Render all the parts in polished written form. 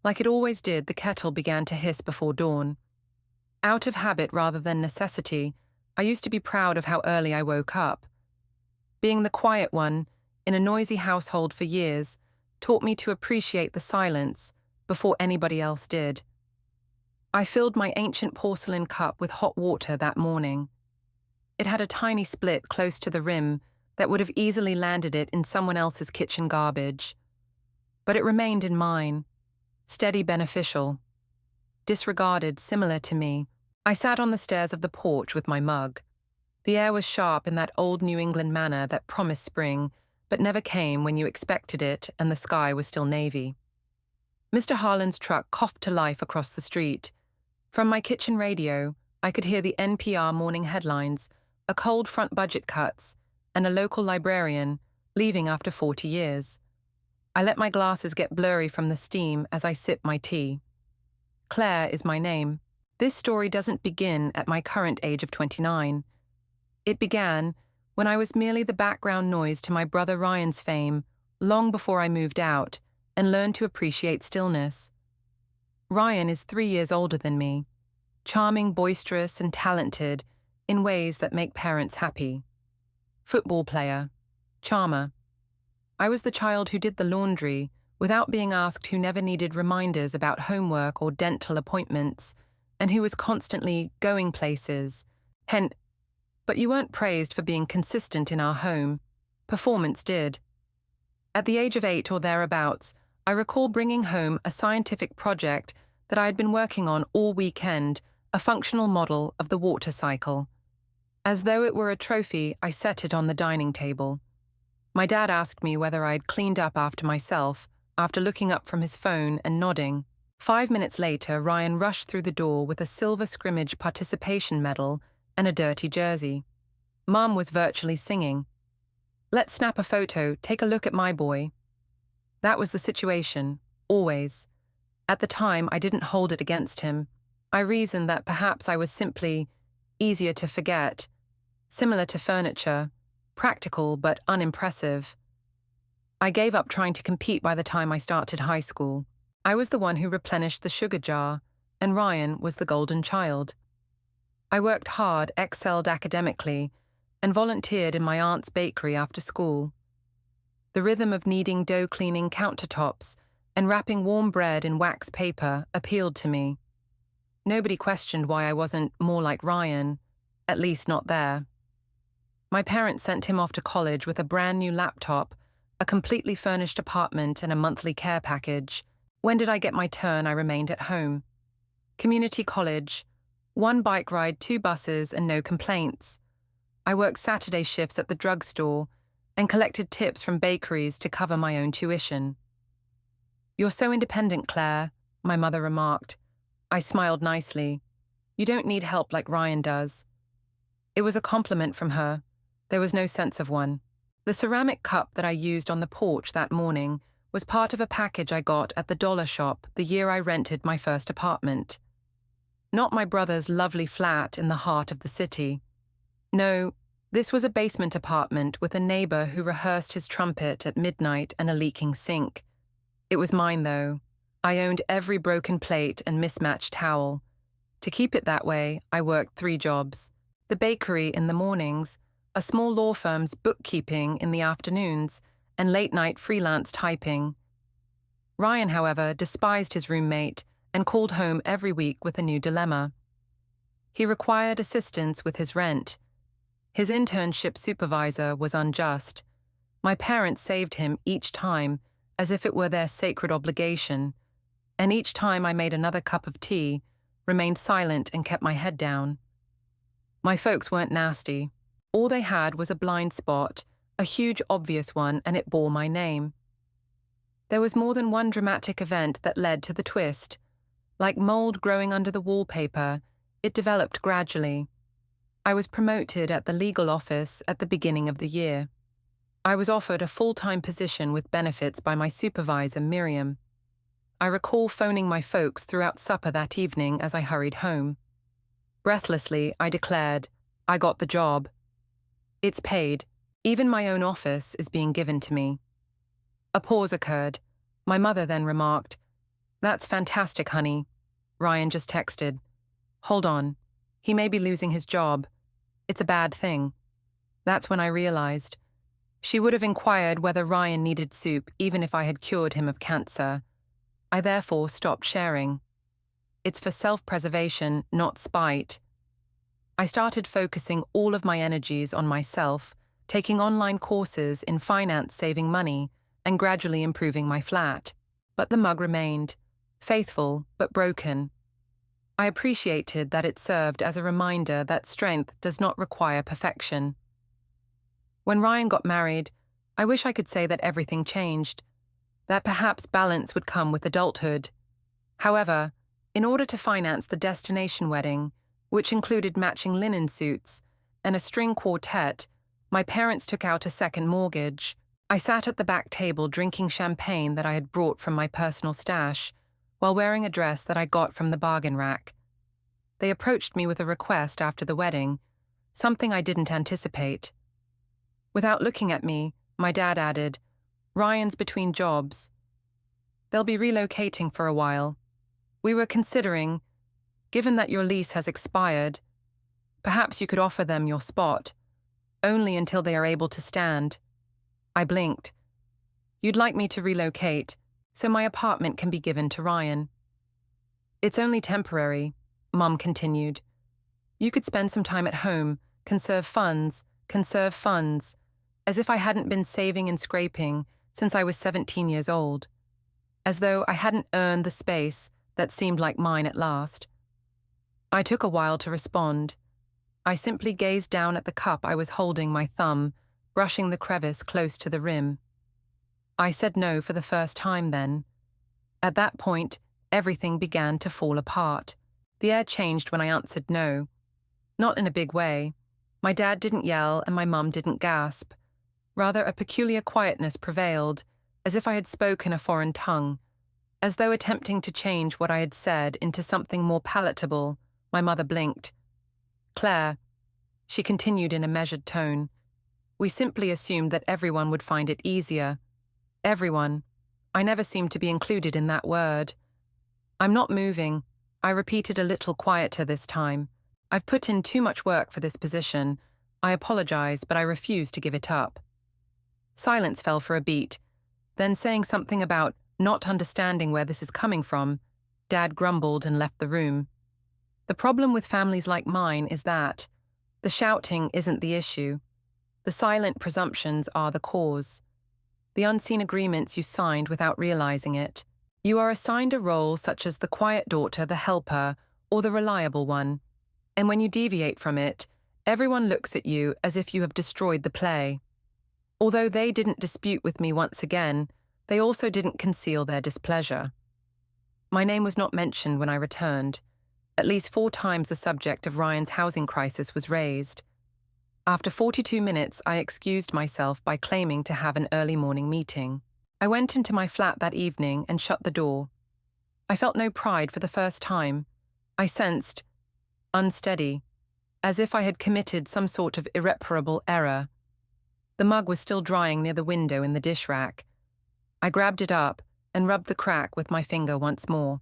Like it always did, the kettle began to hiss before dawn. Out of habit rather than necessity, I used to be proud of how early I woke up. Being the quiet one, in a noisy household for years, taught me to appreciate the silence before anybody else did. I filled my ancient porcelain cup with hot water that morning. It had a tiny split close to the rim that would have easily landed it in someone else's kitchen garbage. But it remained in mine, steady, beneficial. Disregarded, similar to me, I sat on the stairs of the porch with my mug. The air was sharp in that old New England manner that promised spring, but never came when you expected it and the sky was still navy. Mr. Harlan's truck coughed to life across the street. From my kitchen radio, I could hear the NPR morning headlines, a cold front budget cuts, and a local librarian leaving after 40 years. I let my glasses get blurry from the steam as I sipped my tea. Claire is my name. This story doesn't begin at my current age of 29. It began when I was merely the background noise to my brother Ryan's fame long before I moved out and learned to appreciate stillness. Ryan is 3 years older than me, charming, boisterous, and talented in ways that make parents happy. Football player, charmer. I was the child who did the laundry without being asked, who never needed reminders about homework or dental appointments, and who was constantly going places. But you weren't praised for being consistent in our home. Performance did. At the age of 8 or thereabouts, I recall bringing home a scientific project that I had been working on all weekend, a functional model of the water cycle. As though it were a trophy, I set it on the dining table. My dad asked me whether I'd cleaned up after myself, after looking up from his phone and nodding. 5 minutes later, Ryan rushed through the door with a silver scrimmage participation medal and a dirty jersey. Mum was virtually singing. "Let's snap a photo, take a look at my boy." That was the situation, always. At the time, I didn't hold it against him. I reasoned that perhaps I was simply easier to forget, similar to furniture, practical but unimpressive. I gave up trying to compete by the time I started high school. I was the one who replenished the sugar jar, and Ryan was the golden child. I worked hard, excelled academically, and volunteered in my aunt's bakery after school. The rhythm of kneading dough-cleaning countertops and wrapping warm bread in wax paper appealed to me. Nobody questioned why I wasn't more like Ryan, at least not there. My parents sent him off to college with a brand new laptop, a completely furnished apartment, and a monthly care package. When did I get my turn? I remained at home. Community college, 1 bike ride, 2 buses, and no complaints. I worked Saturday shifts at the drugstore and collected tips from bakeries to cover my own tuition. "You're so independent, Claire," my mother remarked. I smiled nicely. "You don't need help like Ryan does." It was a compliment from her. There was no sense of one. The ceramic cup that I used on the porch that morning was part of a package I got at the dollar shop the year I rented my first apartment. Not my brother's lovely flat in the heart of the city. No, this was a basement apartment with a neighbor who rehearsed his trumpet at midnight and a leaking sink. It was mine, though. I owned every broken plate and mismatched towel. To keep it that way, I worked 3 jobs. The bakery in the mornings, a small law firm's bookkeeping in the afternoons, and late-night freelance typing. Ryan, however, despised his roommate and called home every week with a new dilemma. He required assistance with his rent. His internship supervisor was unjust. My parents saved him each time, as if it were their sacred obligation, and each time I made another cup of tea, remained silent and kept my head down. My folks weren't nasty. All they had was a blind spot, a huge obvious one, and it bore my name. There was more than one dramatic event that led to the twist. Like mold growing under the wallpaper, it developed gradually. I was promoted at the legal office at the beginning of the year. I was offered a full-time position with benefits by my supervisor, Miriam. I recall phoning my folks throughout supper that evening as I hurried home. Breathlessly, I declared, "I got the job. It's paid. Even my own office is being given to me." A pause occurred. My mother then remarked, That's fantastic, honey. Ryan just texted. Hold on. He may be losing his job. It's a bad thing. That's when I realized. She would have inquired whether Ryan needed soup even if I had cured him of cancer. I therefore stopped sharing. It's for self-preservation, not spite. I started focusing all of my energies on myself, taking online courses in finance, saving money, and gradually improving my flat. But the mug remained, faithful but broken. I appreciated that it served as a reminder that strength does not require perfection. When Ryan got married, I wish I could say that everything changed, that perhaps balance would come with adulthood. However, in order to finance the destination wedding, which included matching linen suits and a string quartet, my parents took out a second mortgage. I sat at the back table drinking champagne that I had brought from my personal stash, while wearing a dress that I got from the bargain rack. They approached me with a request after the wedding, something I didn't anticipate. Without looking at me, my dad added, "Ryan's between jobs. They'll be relocating for a while. We were considering, given that your lease has expired, perhaps you could offer them your spot, only until they are able to stand." I blinked. "You'd like me to relocate, so my apartment can be given to Ryan." "It's only temporary," Mum continued. "You could spend some time at home, conserve funds, as if I hadn't been saving and scraping since I was 17 years old, as though I hadn't earned the space that seemed like mine at last." I took a while to respond. I simply gazed down at the cup I was holding my thumb, brushing the crevice close to the rim. I said no for the first time then. At that point, everything began to fall apart. The air changed when I answered no. Not in a big way. My dad didn't yell and my mum didn't gasp. Rather, a peculiar quietness prevailed, as if I had spoken a foreign tongue. As though attempting to change what I had said into something more palatable, my mother blinked. "Claire," she continued in a measured tone, "we simply assumed that everyone would find it easier. Everyone. I never seemed to be included in that word. I'm not moving," I repeated a little quieter this time. "I've put in too much work for this position. I apologize, but I refuse to give it up." Silence fell for a beat. Then, saying something about not understanding where this is coming from, Dad grumbled and left the room. The problem with families like mine is that the shouting isn't the issue. The silent presumptions are the cause. The unseen agreements you signed without realizing it. You are assigned a role such as the quiet daughter, the helper, or the reliable one. And when you deviate from it, everyone looks at you as if you have destroyed the play. Although they didn't dispute with me once again, they also didn't conceal their displeasure. My name was not mentioned when I returned. At least 4 times the subject of Ryan's housing crisis was raised. After 42 minutes, I excused myself by claiming to have an early morning meeting. I went into my flat that evening and shut the door. I felt no pride for the first time. I sensed unsteady, as if I had committed some sort of irreparable error. The mug was still drying near the window in the dish rack. I grabbed it up and rubbed the crack with my finger once more.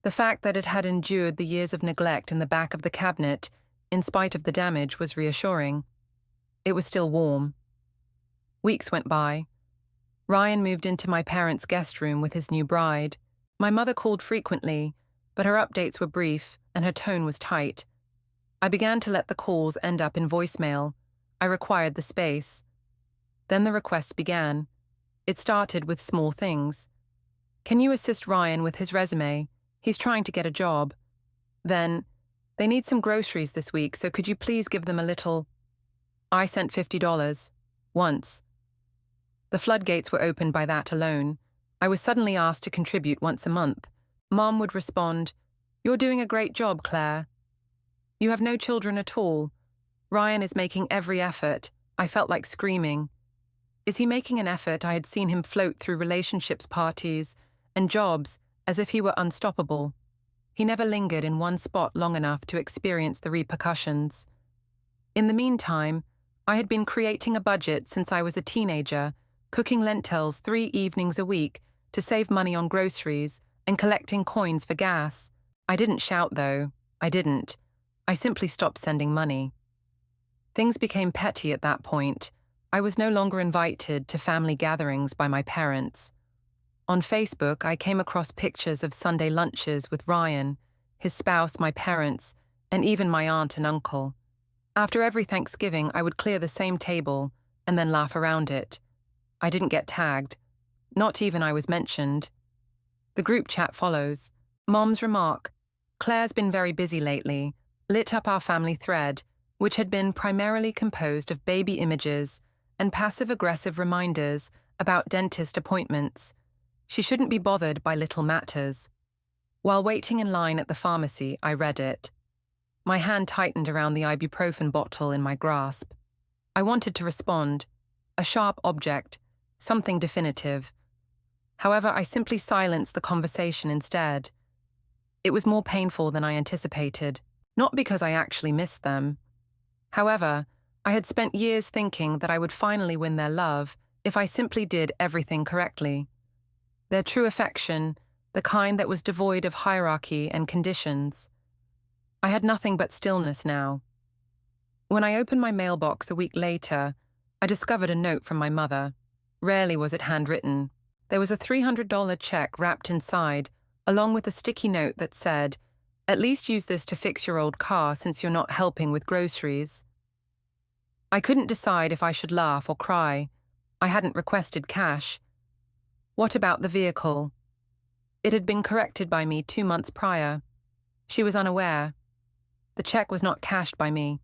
The fact that it had endured the years of neglect in the back of the cabinet, in spite of the damage, was reassuring. It was still warm. Weeks went by. Ryan moved into my parents' guest room with his new bride. My mother called frequently, but her updates were brief and her tone was tight. I began to let the calls end up in voicemail. I required the space. Then the requests began. It started with small things. "Can you assist Ryan with his resume? He's trying to get a job." Then, "They need some groceries this week, so could you please give them a little?" I sent $50. Once. The floodgates were opened by that alone. I was suddenly asked to contribute once a month. Mom would respond, "You're doing a great job, Claire. You have no children at all. Ryan is making every effort." I felt like screaming. Is he making an effort? I had seen him float through relationships parties and jobs as if he were unstoppable. He never lingered in one spot long enough to experience the repercussions. In the meantime, I had been creating a budget since I was a teenager, cooking lentils 3 evenings a week to save money on groceries and collecting coins for gas. I didn't shout, though. I didn't. I simply stopped sending money. Things became petty at that point. I was no longer invited to family gatherings by my parents. On Facebook, I came across pictures of Sunday lunches with Ryan, his spouse, my parents, and even my aunt and uncle. After every Thanksgiving, I would clear the same table and then laugh around it. I didn't get tagged. Not even I was mentioned. The group chat follows. Mom's remark, "Claire's been very busy lately," lit up our family thread, which had been primarily composed of baby images and passive-aggressive reminders about dentist appointments. She shouldn't be bothered by little matters. While waiting in line at the pharmacy, I read it. My hand tightened around the ibuprofen bottle in my grasp. I wanted to respond. A sharp object, something definitive. However, I simply silenced the conversation instead. It was more painful than I anticipated, not because I actually missed them. However, I had spent years thinking that I would finally win their love if I simply did everything correctly. Their true affection, the kind that was devoid of hierarchy and conditions. I had nothing but stillness now. When I opened my mailbox a week later, I discovered a note from my mother. Rarely was it handwritten. There was a $300 check wrapped inside, along with a sticky note that said, "At least use this to fix your old car since you're not helping with groceries." I couldn't decide if I should laugh or cry. I hadn't requested cash. What about the vehicle? It had been corrected by me 2 months prior. She was unaware. The check was not cashed by me.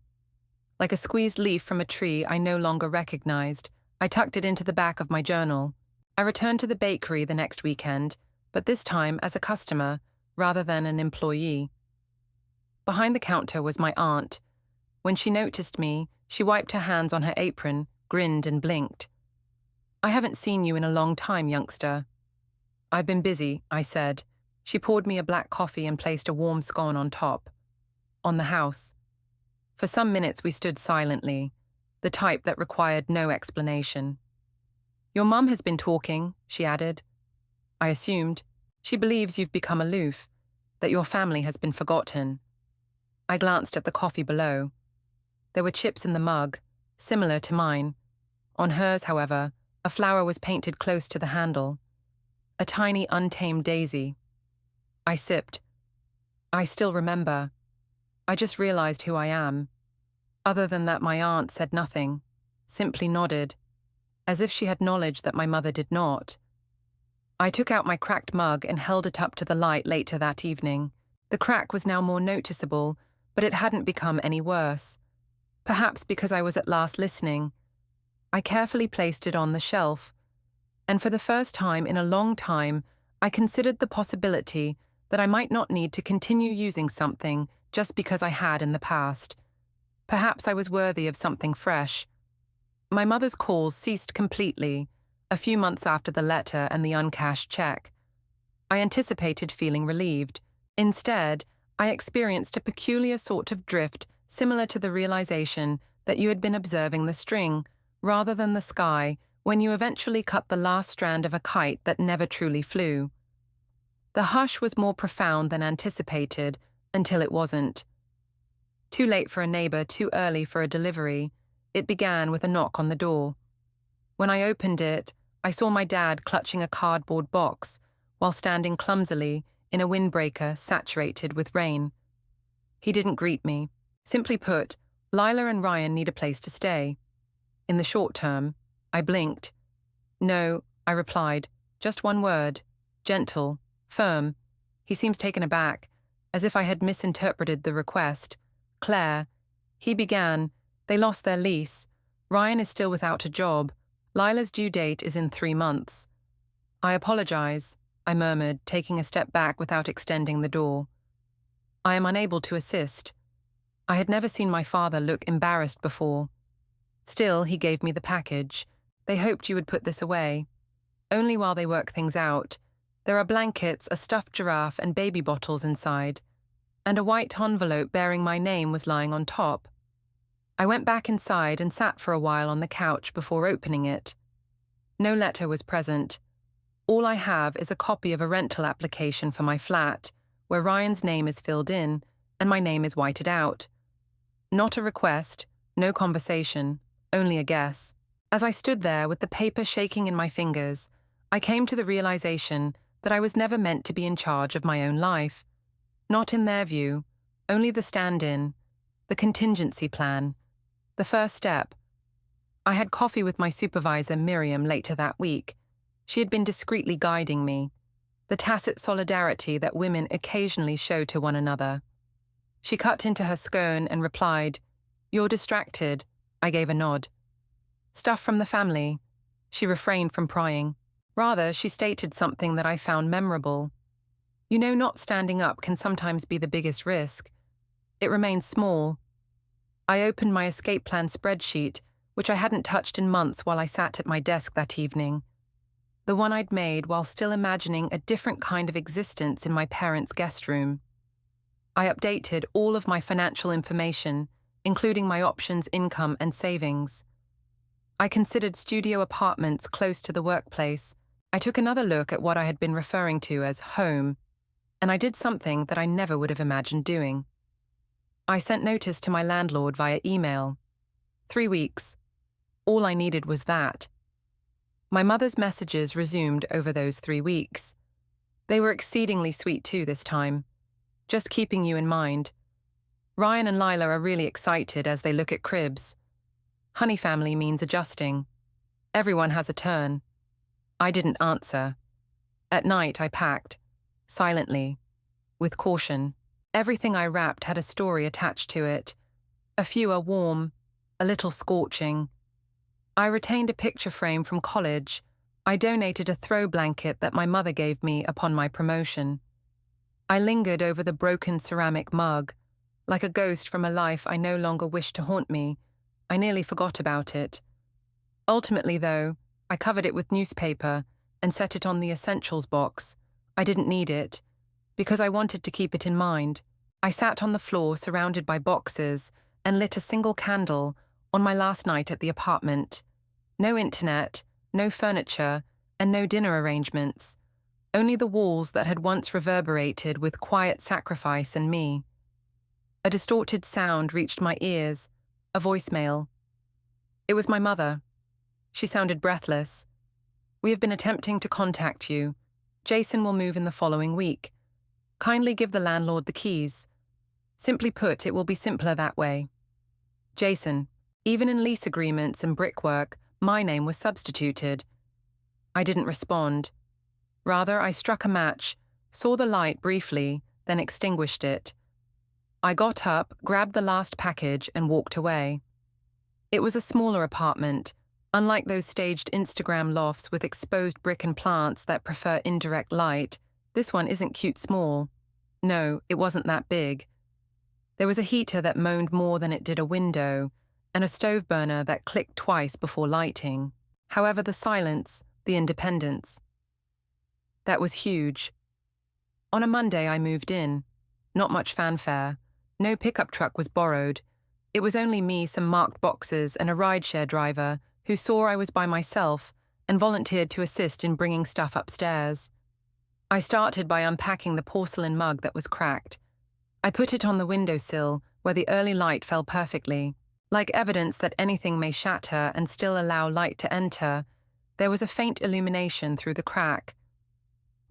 Like a squeezed leaf from a tree I no longer recognized, I tucked it into the back of my journal. I returned to the bakery the next weekend, but this time as a customer rather than an employee. Behind the counter was my aunt. When she noticed me, she wiped her hands on her apron, grinned and blinked. "I haven't seen you in a long time, youngster." "I've been busy," I said. She poured me a black coffee and placed a warm scone on top. On the house. For some minutes we stood silently, the type that required no explanation. "Your mum has been talking," she added. I assumed. "She believes you've become aloof, that your family has been forgotten." I glanced at the coffee below. There were chips in the mug, similar to mine. On hers, however, a flower was painted close to the handle. A tiny, untamed daisy. I sipped. "I still remember. I just realized who I am." Other than that, my aunt said nothing, simply nodded, as if she had knowledge that my mother did not. I took out my cracked mug and held it up to the light later that evening. The crack was now more noticeable, but it hadn't become any worse. Perhaps because I was at last listening. I carefully placed it on the shelf, and for the first time in a long time, I considered the possibility that I might not need to continue using something just because I had in the past. Perhaps I was worthy of something fresh. My mother's calls ceased completely, a few months after the letter and the uncashed check. I anticipated feeling relieved. Instead, I experienced a peculiar sort of drift similar to the realization that you had been observing the string, rather than the sky, when you eventually cut the last strand of a kite that never truly flew. The hush was more profound than anticipated, until it wasn't. Too late for a neighbor, too early for a delivery, it began with a knock on the door. When I opened it, I saw my dad clutching a cardboard box while standing clumsily in a windbreaker saturated with rain. He didn't greet me. Simply put, Lila and Ryan need a place to stay. In the short term. I blinked. "No," I replied, just one word. Gentle, firm. He seems taken aback, as if I had misinterpreted the request. "Claire," he began, "they lost their lease. Ryan is still without a job. Lila's due date is in 3 months. "I apologize," I murmured, taking a step back without extending the door. "I am unable to assist." I had never seen my father look embarrassed before. Still, he gave me the package. "They hoped you would put this away. Only while they work things out. There are blankets, a stuffed giraffe, and baby bottles inside. And a white envelope bearing my name was lying on top." I went back inside and sat for a while on the couch before opening it. No letter was present. All I have is a copy of a rental application for my flat, where Ryan's name is filled in and my name is whited out. Not a request, no conversation, only a guess. As I stood there with the paper shaking in my fingers, I came to the realization that I was never meant to be in charge of my own life. Not in their view, only the stand-in, the contingency plan, the first step. I had coffee with my supervisor, Miriam, later that week. She had been discreetly guiding me, the tacit solidarity that women occasionally show to one another. She cut into her scone and replied, "You're distracted." I gave a nod. "Stuff from the family." She refrained from prying. Rather, she stated something that I found memorable. "You know, not standing up can sometimes be the biggest risk. It remains small." I opened my escape plan spreadsheet, which I hadn't touched in months while I sat at my desk that evening. The one I'd made while still imagining a different kind of existence in my parents' guest room. I updated all of my financial information, including my options, income, and savings. I considered studio apartments close to the workplace. I took another look at what I had been referring to as home, and I did something that I never would have imagined doing. I sent notice to my landlord via email. 3 weeks. All I needed was that. My mother's messages resumed over those 3 weeks. They were exceedingly sweet too this time. "Just keeping you in mind. Ryan and Lila are really excited as they look at cribs. Honey family means adjusting. Everyone has a turn." I didn't answer. At night I packed, silently, with caution. Everything I wrapped had a story attached to it. A few are warm, a little scorching. I retained a picture frame from college. I donated a throw blanket that my mother gave me upon my promotion. I lingered over the broken ceramic mug. Like a ghost from a life I no longer wished to haunt me, I nearly forgot about it. Ultimately, though, I covered it with newspaper and set it on the essentials box. I didn't need it, because I wanted to keep it in mind. I sat on the floor surrounded by boxes and lit a single candle on my last night at the apartment. No internet, no furniture, and no dinner arrangements. Only the walls that had once reverberated with quiet sacrifice and me. A distorted sound reached my ears, a voicemail. It was my mother. She sounded breathless. "We have been attempting to contact you. Jason will move in the following week. Kindly give the landlord the keys. Simply put, it will be simpler that way." Jason. Even in lease agreements and brickwork, my name was substituted. I didn't respond. Rather, I struck a match, saw the light briefly, then extinguished it. I got up, grabbed the last package, and walked away. It was a smaller apartment. Unlike those staged Instagram lofts with exposed brick and plants that prefer indirect light, this one isn't cute small. No, it wasn't that big. There was a heater that moaned more than it did a window, and a stove burner that clicked twice before lighting. However, the silence, the independence. That was huge. On a Monday, I moved in. Not much fanfare. No pickup truck was borrowed. It was only me, some marked boxes, and a rideshare driver who saw I was by myself and volunteered to assist in bringing stuff upstairs. I started by unpacking the porcelain mug that was cracked. I put it on the windowsill where the early light fell perfectly. Like evidence that anything may shatter and still allow light to enter, there was a faint illumination through the crack.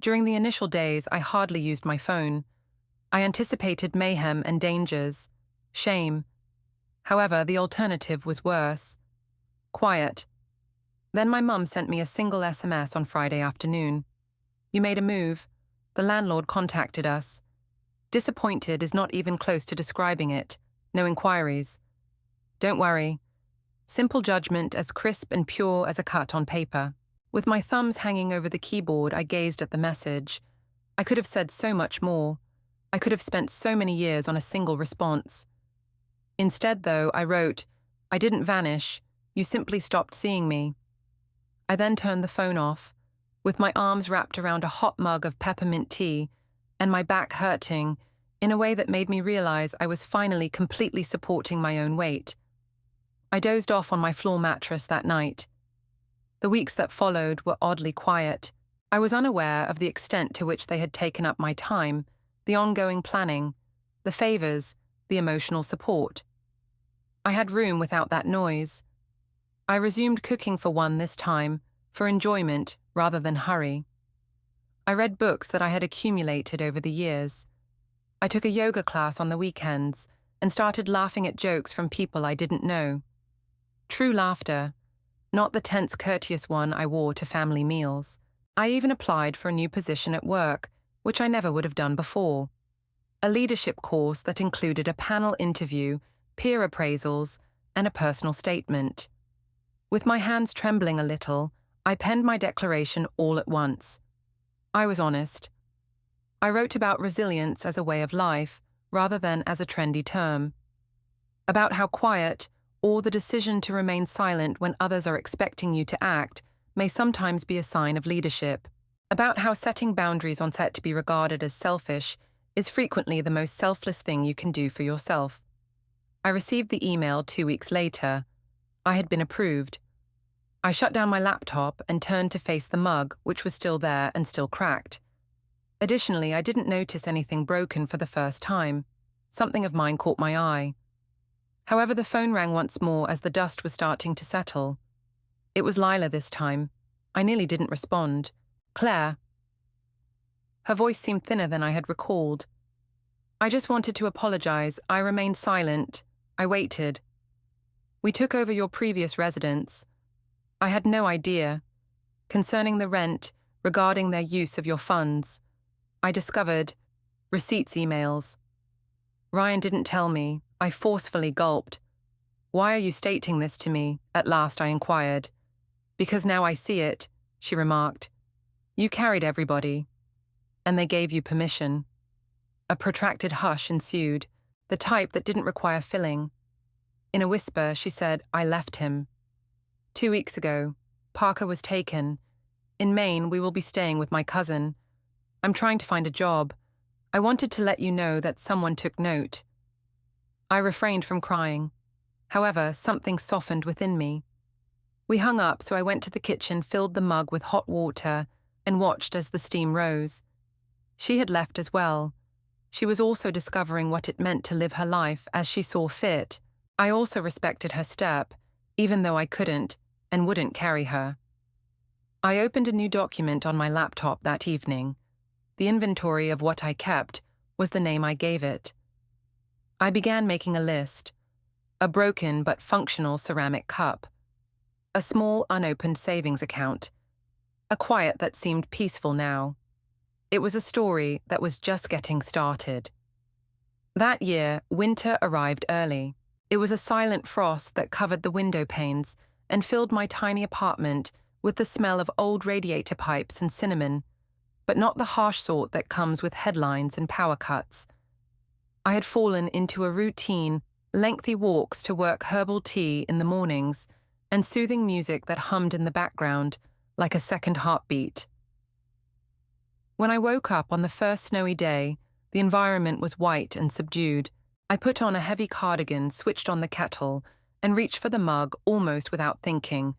During the initial days, I hardly used my phone. I anticipated mayhem and dangers, shame. However, the alternative was worse. Quiet. Then my mum sent me a single SMS on Friday afternoon. "You made a move. The landlord contacted us. Disappointed is not even close to describing it. No inquiries. Don't worry. Simple judgment as crisp and pure as a cut on paper." With my thumbs hanging over the keyboard, I gazed at the message. I could have said so much more. I could have spent so many years on a single response. Instead, though, I wrote, "I didn't vanish. You simply stopped seeing me." I then turned the phone off, with my arms wrapped around a hot mug of peppermint tea and my back hurting in a way that made me realize I was finally completely supporting my own weight. I dozed off on my floor mattress that night. The weeks that followed were oddly quiet. I was unaware of the extent to which they had taken up my time, the ongoing planning, the favors, the emotional support. I had room without that noise. I resumed cooking for one this time, for enjoyment rather than hurry. I read books that I had accumulated over the years. I took a yoga class on the weekends and started laughing at jokes from people I didn't know. True laughter, not the tense, courteous one I wore to family meals. I even applied for a new position at work, which I never would have done before. A leadership course that included a panel interview, peer appraisals, and a personal statement. With my hands trembling a little, I penned my declaration all at once. I was honest. I wrote about resilience as a way of life, rather than as a trendy term. About how quiet, or the decision to remain silent when others are expecting you to act, may sometimes be a sign of leadership. About how setting boundaries on set to be regarded as selfish is frequently the most selfless thing you can do for yourself. I received the email 2 weeks later. I had been approved. I shut down my laptop and turned to face the mug, which was still there and still cracked. Additionally, I didn't notice anything broken for the first time. Something of mine caught my eye. However, the phone rang once more as the dust was starting to settle. It was Lila this time. I nearly didn't respond. Claire. Her voice seemed thinner than I had recalled. I just wanted to apologize. I remained silent. I waited. We took over your previous residence. I had no idea. Concerning the rent, regarding their use of your funds. I discovered receipts emails. Ryan didn't tell me. I forcefully gulped. Why are you stating this to me? At last I inquired. Because now I see it, she remarked. You carried everybody. And they gave you permission. A protracted hush ensued, the type that didn't require filling. In a whisper, she said, I left him. 2 weeks ago, Parker was taken. In Maine, we will be staying with my cousin. I'm trying to find a job. I wanted to let you know that someone took note. I refrained from crying. However, something softened within me. We hung up, so I went to the kitchen, filled the mug with hot water, and watched as the steam rose. She had left as well. She was also discovering what it meant to live her life as she saw fit. I also respected her step, even though I couldn't and wouldn't carry her. I opened a new document on my laptop that evening. The inventory of what I kept was the name I gave it. I began making a list. A broken but functional ceramic cup. A small unopened savings account. A quiet that seemed peaceful now. It was a story that was just getting started. That year, winter arrived early. It was a silent frost that covered the window panes and filled my tiny apartment with the smell of old radiator pipes and cinnamon, but not the harsh sort that comes with headlines and power cuts. I had fallen into a routine, lengthy walks to work herbal tea in the mornings and soothing music that hummed in the background like a second heartbeat. When I woke up on the first snowy day, the environment was white and subdued. I put on a heavy cardigan, switched on the kettle, and reached for the mug almost without thinking.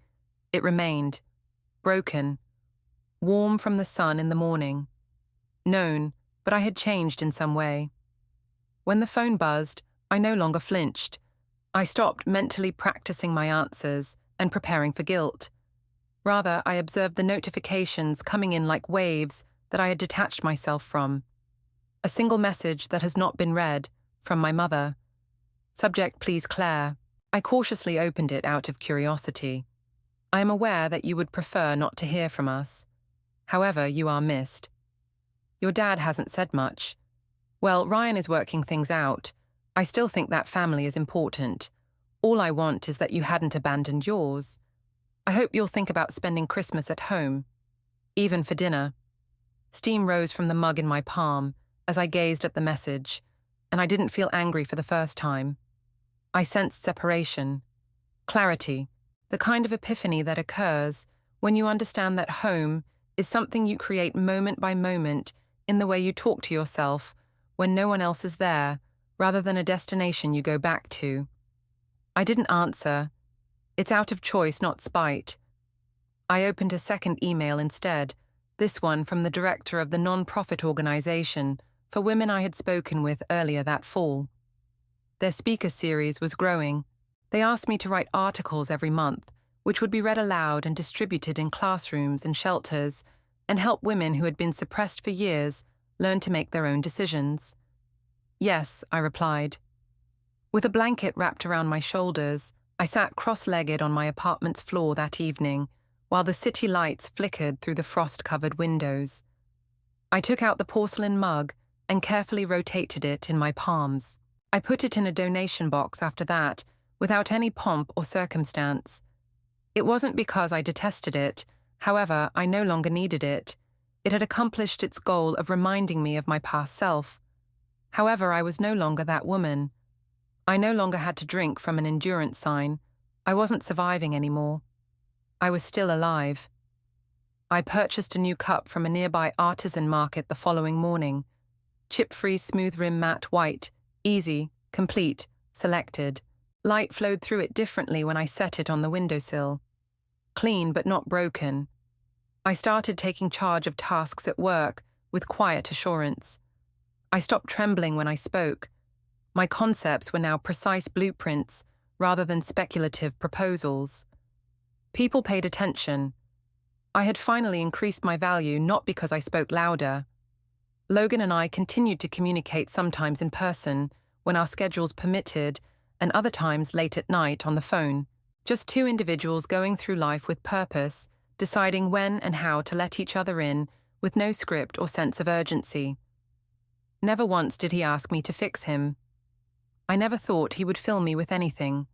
It remained. Broken. Warm from the sun in the morning. Known, but I had changed in some way. When the phone buzzed, I no longer flinched. I stopped mentally practicing my answers and preparing for guilt. Rather, I observed the notifications coming in like waves that I had detached myself from. A single message that has not been read, from my mother. Subject, please, Claire. I cautiously opened it out of curiosity. I am aware that you would prefer not to hear from us. However, you are missed. Your dad hasn't said much. Well, Ryan is working things out. I still think that family is important. All I want is that you hadn't abandoned yours. I hope you'll think about spending Christmas at home, even for dinner. Steam rose from the mug in my palm as I gazed at the message, and I didn't feel angry for the first time. I sensed separation, clarity, the kind of epiphany that occurs when you understand that home is something you create moment by moment in the way you talk to yourself when no one else is there, rather than a destination you go back to. I didn't answer. It's out of choice, not spite. I opened a second email instead, this one from the director of the non-profit organization for women I had spoken with earlier that fall. Their speaker series was growing. They asked me to write articles every month, which would be read aloud and distributed in classrooms and shelters, and help women who had been suppressed for years learn to make their own decisions. Yes, I replied. With a blanket wrapped around my shoulders, I sat cross-legged on my apartment's floor that evening, while the city lights flickered through the frost-covered windows. I took out the porcelain mug and carefully rotated it in my palms. I put it in a donation box after that, without any pomp or circumstance. It wasn't because I detested it, however, I no longer needed it. It had accomplished its goal of reminding me of my past self. However, I was no longer that woman. I no longer had to drink from an endurance sign. I wasn't surviving anymore. I was still alive. I purchased a new cup from a nearby artisan market the following morning. Chip-free smooth rim matte white, easy, complete, selected. Light flowed through it differently when I set it on the windowsill. Clean but not broken. I started taking charge of tasks at work with quiet assurance. I stopped trembling when I spoke. My concepts were now precise blueprints rather than speculative proposals. People paid attention. I had finally increased my value not because I spoke louder. Logan and I continued to communicate sometimes in person when our schedules permitted, and other times late at night on the phone. Just two individuals going through life with purpose, deciding when and how to let each other in with no script or sense of urgency. Never once did he ask me to fix him. I never thought he would fill me with anything.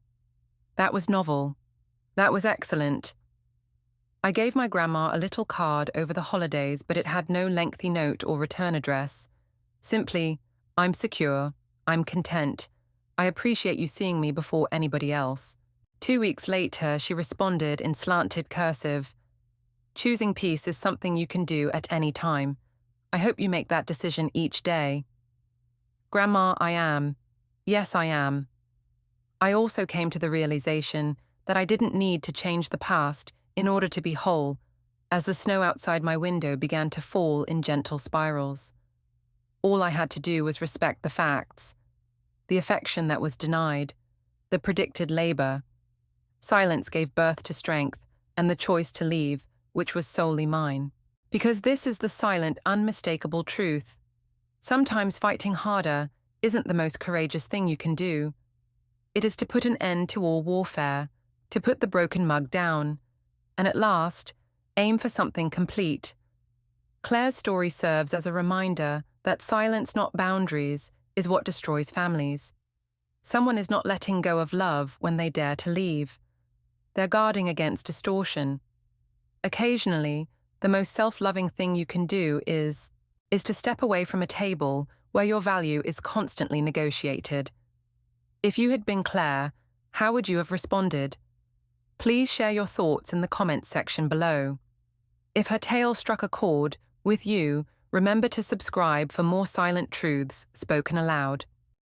That was novel. That was excellent. I gave my grandma a little card over the holidays, but it had no lengthy note or return address. Simply, I'm secure, I'm content. I appreciate you seeing me before anybody else. 2 weeks later, she responded in slanted cursive. Choosing peace is something you can do at any time. I hope you make that decision each day. Grandma, I am. Yes, I am. I also came to the realization that I didn't need to change the past in order to be whole, as the snow outside my window began to fall in gentle spirals. All I had to do was respect the facts. The affection that was denied, the predicted labor. Silence gave birth to strength and the choice to leave, which was solely mine. Because this is the silent, unmistakable truth. Sometimes fighting harder isn't the most courageous thing you can do. It is to put an end to all warfare, to put the broken mug down, and at last, aim for something complete. Claire's story serves as a reminder that silence, not boundaries, is what destroys families. Someone is not letting go of love when they dare to leave. They're guarding against distortion. Occasionally, the most self-loving thing you can do is to step away from a table where your value is constantly negotiated. If you had been Claire, how would you have responded? Please share your thoughts in the comments section below. If her tale struck a chord with you, remember to subscribe for more silent truths spoken aloud.